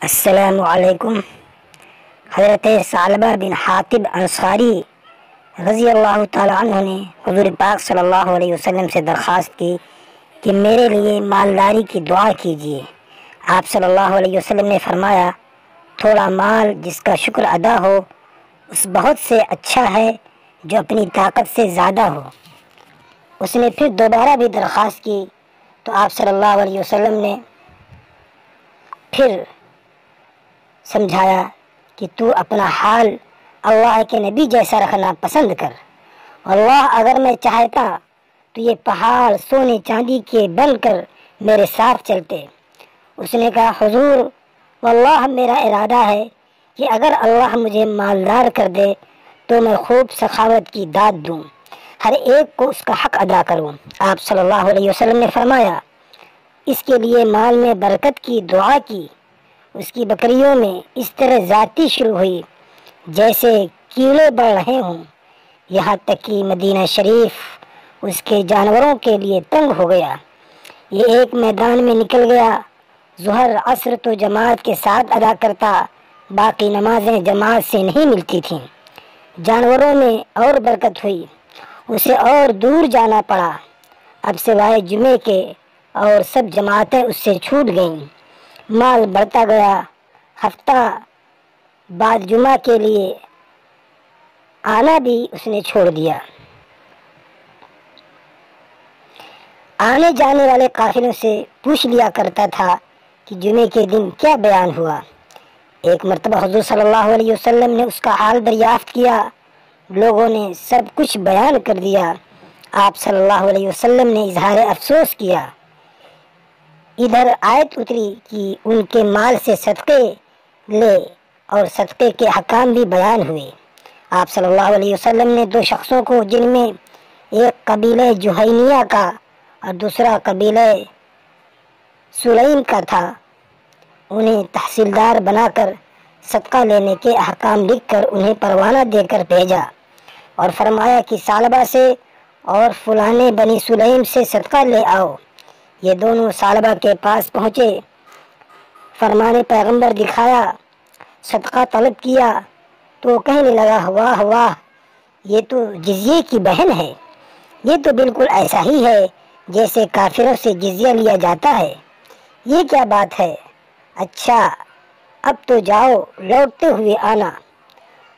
السلام علیکم۔ حضرت ثعلبہ بن حاطب انصاری رضی اللہ تعالی عنہ نے حضور پاک صلی اللہ علیہ وسلم سے درخواست کی کہ میرے لیے مالداری کی دعا کیجیے۔ آپ صلی اللہ علیہ وسلم نے فرمایا، تھوڑا مال جس کا شکر ادا ہو اس بہت سے اچھا ہے جو اپنی طاقت سے زیادہ ہو۔ اس نے پھر دوبارہ بھی درخواست کی تو آپ صلی اللہ علیہ وسلم نے پھر سمجھایا کہ تو اپنا حال اللہ کے نبی جیسا رکھنا پسند کر۔ اللہ اگر میں چاہتا تو یہ پہاڑ سونے چاندی کے بن کر میرے ساتھ چلتے۔ اس نے کہا، حضور واللہ میرا ارادہ ہے کہ اگر اللہ مجھے مالدار کر دے تو میں خوب سخاوت کی داد دوں، ہر ایک کو اس کا حق ادا کروں۔ آپ صلی اللہ علیہ وسلم نے فرمایا، اس کے لیے مال میں برکت کی دعا کی۔ اس کی بکریوں میں اس طرح ذاتی شروع ہوئی جیسے کیڑے بڑھ رہے ہوں، یہاں تک کہ مدینہ شریف اس کے جانوروں کے لیے تنگ ہو گیا۔ یہ ایک میدان میں نکل گیا، ظہر عصر تو جماعت کے ساتھ ادا کرتا، باقی نمازیں جماعت سے نہیں ملتی تھیں۔ جانوروں میں اور برکت ہوئی، اسے اور دور جانا پڑا، اب سوائے جمعے کے اور سب جماعتیں اس سے چھوٹ گئیں۔ مال بڑھتا گیا، ہفتہ بعد جمعہ کے لیے آنا بھی اس نے چھوڑ دیا۔ آنے جانے والے قافلوں سے پوچھ لیا کرتا تھا کہ جمعے کے دن کیا بیان ہوا۔ ایک مرتبہ حضور صلی اللہ علیہ وسلم نے اس کا حال دریافت کیا، لوگوں نے سب کچھ بیان کر دیا۔ آپ صلی اللہ علیہ وسلم نے اظہار افسوس کیا۔ ادھر آیت اتری کہ ان کے مال سے صدقے لے اور صدقے کے حکام بھی بیان ہوئے۔ آپ صلی اللہ علیہ وسلم نے دو شخصوں کو، جن میں ایک قبیلہ جہینیہ کا اور دوسرا قبیلہ سلیم کا تھا، انہیں تحصیلدار بنا کر صدقہ لینے کے احکام لکھ کر انہیں پروانہ دے کر بھیجا اور فرمایا کہ ثعلبہ سے اور فلانے بنی سلیم سے صدقہ لے آؤ۔ یہ دونوں ثعلبہ کے پاس پہنچے، فرمان پیغمبر دکھایا، صدقہ طلب کیا تو کہنے لگا، واہ واہ، یہ تو جزیے کی بہن ہے، یہ تو بالکل ایسا ہی ہے جیسے کافروں سے جزیہ لیا جاتا ہے، یہ کیا بات ہے؟ اچھا اب تو جاؤ، لوٹتے ہوئے آنا۔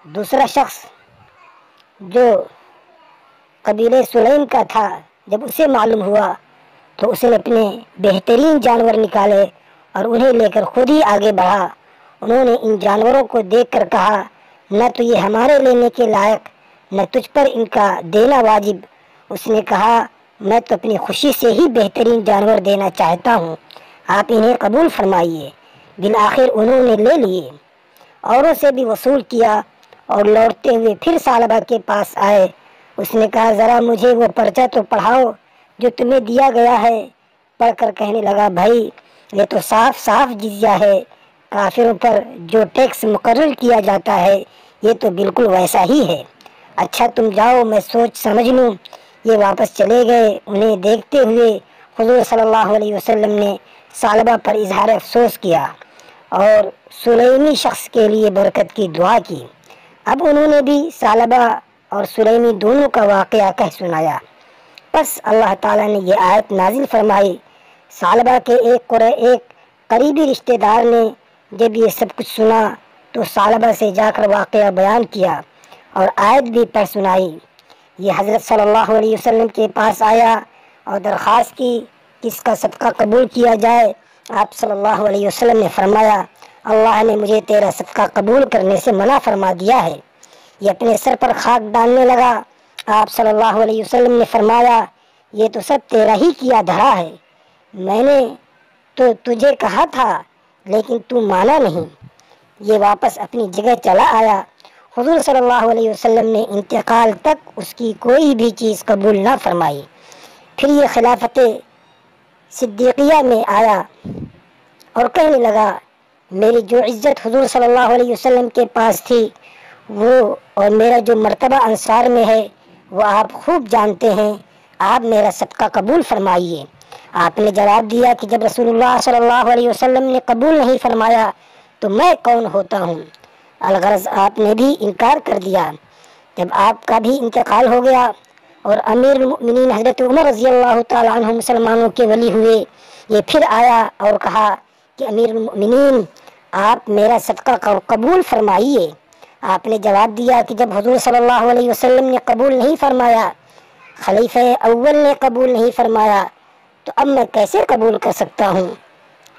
دوسرا شخص جو قبیلہ سلیم کا تھا، جب اسے معلوم ہوا تو اس نے اپنے بہترین جانور نکالے اور انہیں لے کر خود ہی آگے بڑھا۔ انہوں نے ان جانوروں کو دیکھ کر کہا، نہ تو یہ ہمارے لینے کے لائق، نہ تجھ پر ان کا دینا واجب۔ اس نے کہا، میں تو اپنی خوشی سے ہی بہترین جانور دینا چاہتا ہوں، آپ انہیں قبول فرمائیے۔ بالآخر انہوں نے لے لیے، اوروں سے بھی وصول کیا اور لوٹتے ہوئے پھر ثعلبہ کے پاس آئے۔ اس نے کہا، ذرا مجھے وہ پرچہ تو پڑھاؤ جو تمہیں دیا گیا ہے۔ پڑھ کر کہنے لگا، بھائی یہ تو صاف صاف جزیہ ہے، کافروں پر جو ٹیکس مقرر کیا جاتا ہے یہ تو بالکل ویسا ہی ہے۔ اچھا تم جاؤ، میں سوچ سمجھ لوں۔ یہ واپس چلے گئے۔ انہیں دیکھتے ہوئے حضور صلی اللہ علیہ وسلم نے ثعلبہ پر اظہار افسوس کیا اور سلیمی شخص کے لیے برکت کی دعا کی۔ اب انہوں نے بھی ثعلبہ اور سلیمی دونوں کا واقعہ کہہ سنایا۔ پس اللہ تعالیٰ نے یہ آیت نازل فرمائی۔ ثعلبہ کے ایک قریبی رشتہ دار نے جب یہ سب کچھ سنا تو ثعلبہ سے جا کر واقعہ بیان کیا اور آیت بھی پڑھ سنائی۔ یہ حضرت صلی اللہ علیہ وسلم کے پاس آیا اور درخواست کی کہ اس کا صدقہ قبول کیا جائے۔ آپ صلی اللہ علیہ وسلم نے فرمایا، اللہ نے مجھے تیرا صدقہ قبول کرنے سے منع فرما دیا ہے۔ یہ اپنے سر پر خاک ڈالنے لگا۔ آپ صلی اللہ علیہ وسلم نے فرمایا، یہ تو سب تیرا ہی کیا دھرا ہے، میں نے تو تجھے کہا تھا لیکن تو مانا نہیں۔ یہ واپس اپنی جگہ چلا آیا۔ حضور صلی اللہ علیہ وسلم نے انتقال تک اس کی کوئی بھی چیز قبول نہ فرمائی۔ پھر یہ خلافت صدیقیہ میں آیا اور کہنے لگا، میری جو عزت حضور صلی اللہ علیہ وسلم کے پاس تھی وہ اور میرا جو مرتبہ انصار میں ہے وہ آپ خوب جانتے ہیں، آپ میرا صدقہ قبول فرمائیے۔ آپ نے جواب دیا کہ جب رسول اللہ صلی اللہ علیہ وسلم نے قبول نہیں فرمایا تو میں کون ہوتا ہوں؟ الغرض آپ نے بھی انکار کر دیا۔ جب آپ کا بھی انتقال ہو گیا اور امیر المؤمنین حضرت عمر رضی اللہ تعالی عنہ مسلمانوں کے ولی ہوئے، یہ پھر آیا اور کہا کہ امیر المؤمنین آپ میرا صدقہ قبول فرمائیے۔ آپ نے جواب دیا کہ جب حضور صلی اللہ علیہ وسلم نے قبول نہیں فرمایا، خلیفہ اول نے قبول نہیں فرمایا، تو اب میں کیسے قبول کر سکتا ہوں؟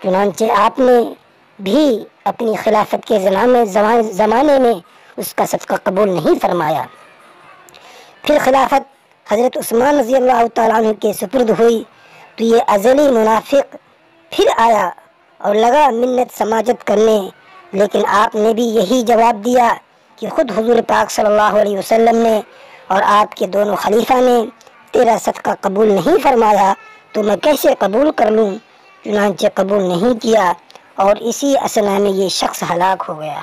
چنانچہ آپ نے بھی اپنی خلافت کے زمانے میں اس کا صدقہ قبول نہیں فرمایا۔ پھر خلافت حضرت عثمان رضی اللہ تعالیٰ عنہ کے سپرد ہوئی تو یہ ازلی منافق پھر آیا اور لگا منت سماجت کرنے، لیکن آپ نے بھی یہی جواب دیا کہ خود حضور پاک صلی اللہ علیہ وسلم نے اور آپ کے دونوں خلیفہ نے تیرا صدقہ قبول نہیں فرمایا تو میں کیسے قبول کر لوں؟ چنانچہ قبول نہیں کیا اور اسی اثنا میں یہ شخص ہلاک ہو گیا۔